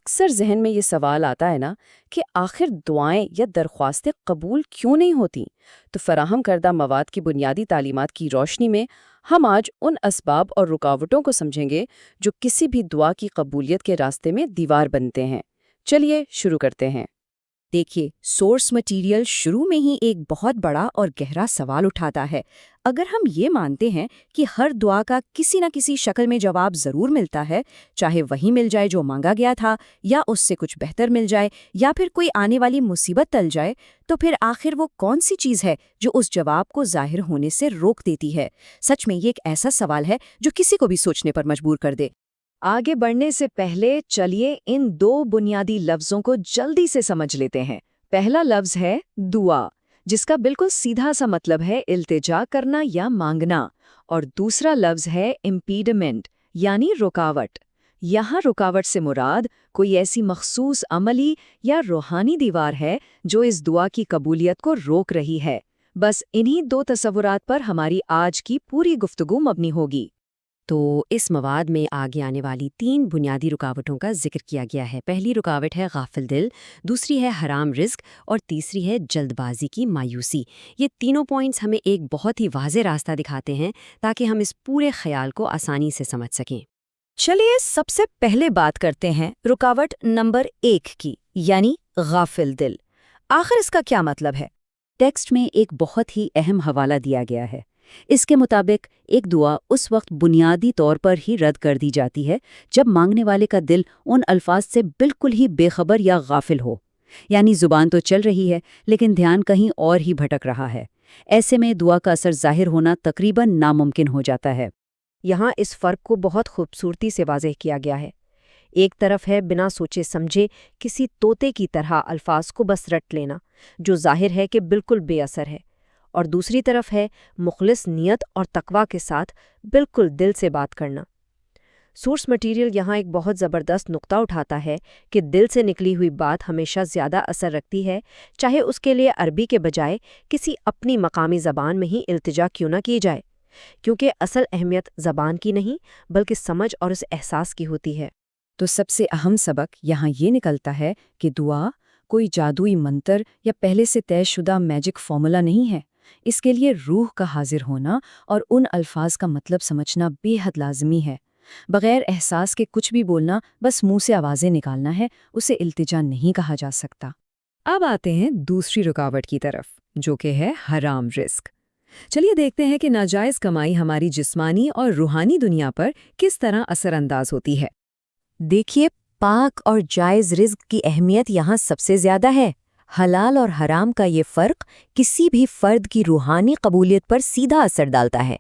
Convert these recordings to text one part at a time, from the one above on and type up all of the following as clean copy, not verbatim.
اکثر ذہن میں یہ سوال آتا ہے نا کہ آخر دعائیں یا درخواستیں قبول کیوں نہیں ہوتی؟ تو فراہم کردہ مواد کی بنیادی تعلیمات کی روشنی میں ہم آج ان اسباب اور رکاوٹوں کو سمجھیں گے جو کسی بھی دعا کی قبولیت کے راستے میں دیوار بنتے ہیں۔ چلیے شروع کرتے ہیں۔ دیکھیے، سورس مٹیریل شروع میں ہی ایک بہت بڑا اور گہرا سوال اٹھاتا ہے۔ اگر ہم یہ مانتے ہیں کہ ہر دعا کا کسی نہ کسی شکل میں جواب ضرور ملتا ہے، چاہے وہی مل جائے جو مانگا گیا تھا، یا اس سے کچھ بہتر مل جائے، یا پھر کوئی آنے والی مصیبت ٹل جائے، تو پھر آخر وہ کون سی چیز ہے جو اس جواب کو ظاہر ہونے سے روک دیتی ہے؟ سچ میں یہ ایک ایسا سوال ہے جو کسی کو بھی سوچنے پر مجبور کر دے۔ آگے بڑھنے سے پہلے چلیے ان دو بنیادی لفظوں کو جلدی سے سمجھ لیتے ہیں۔ پہلا لفظ ہے دعا، جس کا بالکل سیدھا سا مطلب ہے التجا کرنا یا مانگنا، اور دوسرا لفظ ہے امپیڈمنٹ یعنی رکاوٹ۔ یہاں رکاوٹ سے مراد کوئی ایسی مخصوص عملی یا روحانی دیوار ہے جو اس دعا کی قبولیت کو روک رہی ہے۔ بس انہی دو تصورات پر ہماری آج کی پوری گفتگو مبنی ہوگی۔ تو اس مواد میں آگے آنے والی 3 بنیادی رکاوٹوں کا ذکر کیا گیا ہے۔ پہلی رکاوٹ ہے غافل دل، دوسری ہے حرام رزق، اور تیسری ہے جلد بازی کی مایوسی۔ یہ تینوں پوائنٹس ہمیں ایک بہت ہی واضح راستہ دکھاتے ہیں تاکہ ہم اس پورے خیال کو آسانی سے سمجھ سکیں۔ چلیے سب سے پہلے بات کرتے ہیں رکاوٹ نمبر 1 کی، یعنی غافل دل۔ آخر اس کا کیا مطلب ہے؟ ٹیکسٹ میں ایک بہت ہی اہم حوالہ دیا گیا ہے۔ اس کے مطابق ایک دعا اس وقت بنیادی طور پر ہی رد کر دی جاتی ہے جب مانگنے والے کا دل ان الفاظ سے بالکل ہی بے خبر یا غافل ہو، یعنی زبان تو چل رہی ہے لیکن دھیان کہیں اور ہی بھٹک رہا ہے۔ ایسے میں دعا کا اثر ظاہر ہونا تقریباً ناممکن ہو جاتا ہے۔ یہاں اس فرق کو بہت خوبصورتی سے واضح کیا گیا ہے۔ ایک طرف ہے بنا سوچے سمجھے کسی طوطے کی طرح الفاظ کو بس رٹ لینا، جو ظاہر ہے کہ بالکل بے اثر ہے، اور دوسری طرف ہے مخلص نیت اور تقویٰ کے ساتھ بالکل دل سے بات کرنا۔ سورس مٹیریل یہاں ایک بہت زبردست نقطہ اٹھاتا ہے کہ دل سے نکلی ہوئی بات ہمیشہ زیادہ اثر رکھتی ہے، چاہے اس کے لیے عربی کے بجائے کسی اپنی مقامی زبان میں ہی التجا کیوں نہ کی جائے، کیونکہ اصل اہمیت زبان کی نہیں بلکہ سمجھ اور اس احساس کی ہوتی ہے۔ تو سب سے اہم سبق یہاں یہ نکلتا ہے کہ دعا کوئی جادوئی منتر یا پہلے سے طے شدہ میجک فارمولا نہیں ہے۔ اس کے لیے روح کا حاضر ہونا اور ان الفاظ کا مطلب سمجھنا بے حد لازمی ہے۔ بغیر احساس کے کچھ بھی بولنا، بس منہ سے آوازیں نکالنا ہے، اسے التجا نہیں کہا جا سکتا۔ اب آتے ہیں دوسری رکاوٹ کی طرف، جو کہ ہے حرام رزق۔ چلیے دیکھتے ہیں کہ ناجائز کمائی ہماری جسمانی اور روحانی دنیا پر کس طرح اثر انداز ہوتی ہے۔ دیکھیے، پاک اور جائز رزق کی اہمیت یہاں سب سے زیادہ ہے۔ حلال اور حرام کا یہ فرق کسی بھی فرد کی روحانی قبولیت پر سیدھا اثر ڈالتا ہے۔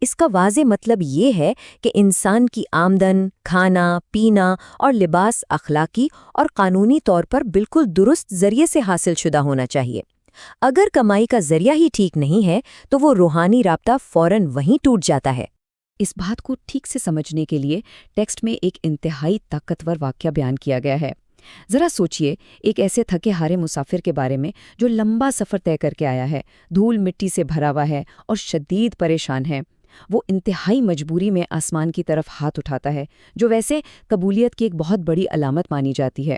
اس کا واضح مطلب یہ ہے کہ انسان کی آمدن، کھانا، پینا اور لباس اخلاقی اور قانونی طور پر بالکل درست ذریعے سے حاصل شدہ ہونا چاہیے۔ اگر کمائی کا ذریعہ ہی ٹھیک نہیں ہے تو وہ روحانی رابطہ فوراً وہیں ٹوٹ جاتا ہے۔ اس بات کو ٹھیک سے سمجھنے کے لیے ٹیکسٹ میں ایک انتہائی طاقتور واقعہ بیان کیا گیا ہے۔ ذرا سوچئے ایک ایسے تھکے ہارے مسافر کے بارے میں جو لمبا سفر طے کر کے آیا ہے، دھول مٹی سے بھرا ہوا ہے اور شدید پریشان ہے۔ وہ انتہائی مجبوری میں آسمان کی طرف ہاتھ اٹھاتا ہے، جو ویسے قبولیت کی ایک بہت بڑی علامت مانی جاتی ہے،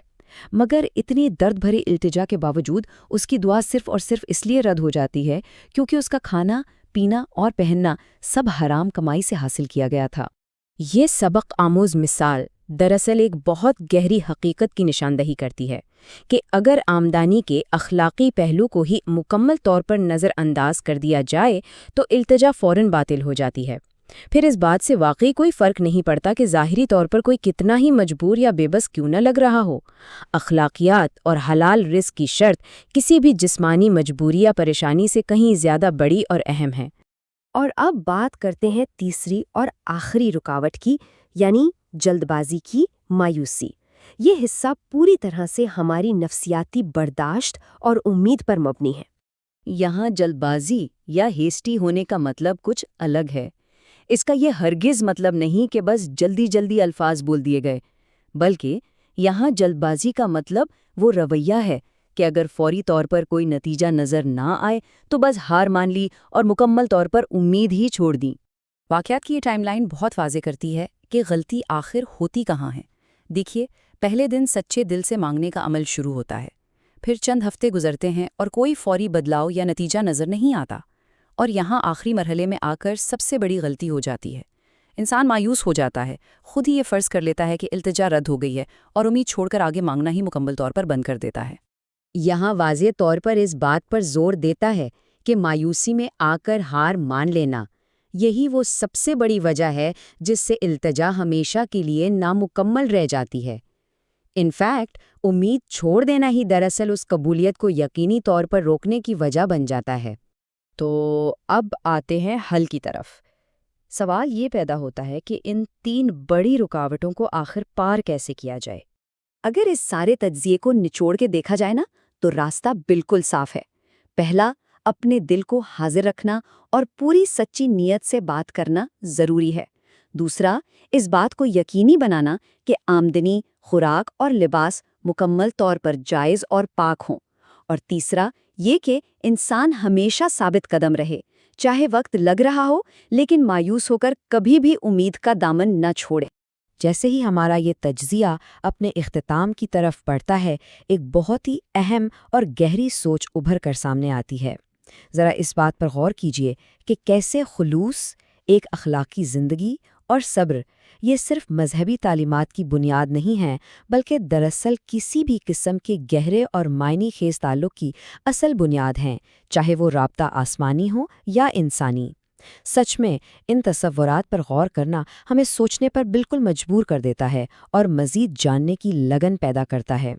مگر اتنی درد بھری التجا کے باوجود اس کی دعا صرف اور صرف اس لیے رد ہو جاتی ہے کیونکہ اس کا کھانا، پینا اور پہننا سب حرام کمائی سے حاصل کیا گیا تھا۔ یہ سبق آموز مثال دراصل ایک بہت گہری حقیقت کی نشاندہی کرتی ہے کہ اگر آمدنی کے اخلاقی پہلو کو ہی مکمل طور پر نظر انداز کر دیا جائے تو التجا فوراً باطل ہو جاتی ہے۔ پھر اس بات سے واقعی کوئی فرق نہیں پڑتا کہ ظاہری طور پر کوئی کتنا ہی مجبور یا بے بس کیوں نہ لگ رہا ہو۔ اخلاقیات اور حلال رزق کی شرط کسی بھی جسمانی مجبوری یا پریشانی سے کہیں زیادہ بڑی اور اہم ہے۔ اور اب بات کرتے ہیں تیسری اور آخری رکاوٹ کی، یعنی جلد بازی کی مایوسی۔ یہ حصہ پوری طرح سے ہماری نفسیاتی برداشت اور امید پر مبنی ہے۔ یہاں جلد بازی یا ہیسٹی ہونے کا مطلب کچھ الگ ہے۔ اس کا یہ ہرگز مطلب نہیں کہ بس جلدی جلدی الفاظ بول دیے گئے، بلکہ یہاں جلد بازی کا مطلب وہ رویہ ہے کہ اگر فوری طور پر کوئی نتیجہ نظر نہ آئے تو بس ہار مان لی اور مکمل طور پر امید ہی چھوڑ دی۔ واقعات کی یہ ٹائم لائن بہت واضح کرتی ہے کہ غلطی آخر ہوتی کہاں ہے۔ دیکھیے، پہلے دن سچے دل سے مانگنے کا عمل شروع ہوتا ہے، پھر چند ہفتے گزرتے ہیں اور کوئی فوری بدلاؤ یا نتیجہ نظر نہیں آتا، اور یہاں آخری مرحلے میں آ کر سب سے بڑی غلطی ہو جاتی ہے۔ انسان مایوس ہو جاتا ہے، خود ہی یہ فرض کر لیتا ہے کہ التجا رد ہو گئی ہے اور امید چھوڑ کر آگے مانگنا ہی مکمل طور پر بند کر دیتا ہے۔ یہاں واضح طور پر اس بات پر زور دیتا ہے کہ مایوسی میں آ کر ہار مان لینا یہی وہ سب سے بڑی وجہ ہے جس سے التجا ہمیشہ کے لیے نامکمل رہ جاتی ہے۔ انفیکٹ امید چھوڑ دینا ہی دراصل اس قبولیت کو یقینی طور پر روکنے کی وجہ بن جاتا ہے۔ تو اب آتے ہیں حل کی طرف۔ سوال یہ پیدا ہوتا ہے کہ ان 3 بڑی رکاوٹوں کو آخر پار کیسے کیا جائے؟ اگر اس سارے تجزیے کو نچوڑ کے دیکھا جائے نا تو راستہ بالکل صاف ہے۔ پہلا، اپنے دل کو حاضر رکھنا اور پوری سچی نیت سے بات کرنا ضروری ہے۔ دوسرا، اس بات کو یقینی بنانا کہ آمدنی، خوراک اور لباس مکمل طور پر جائز اور پاک ہوں۔ اور تیسرا، یہ کہ انسان ہمیشہ ثابت قدم رہے، چاہے وقت لگ رہا ہو، لیکن مایوس ہو کر کبھی بھی امید کا دامن نہ چھوڑے۔ جیسے ہی ہمارا یہ تجزیہ اپنے اختتام کی طرف بڑھتا ہے، ایک بہت ہی اہم اور گہری سوچ ابھر کر سامنے آتی ہے۔ ذرا اس بات پر غور کیجئے کہ کیسے خلوص، ایک اخلاقی زندگی اور صبر یہ صرف مذہبی تعلیمات کی بنیاد نہیں ہیں، بلکہ دراصل کسی بھی قسم کے گہرے اور معنی خیز تعلق کی اصل بنیاد ہیں، چاہے وہ رابطہ آسمانی ہو یا انسانی۔ سچ میں ان تصورات پر غور کرنا ہمیں سوچنے پر بالکل مجبور کر دیتا ہے اور مزید جاننے کی لگن پیدا کرتا ہے۔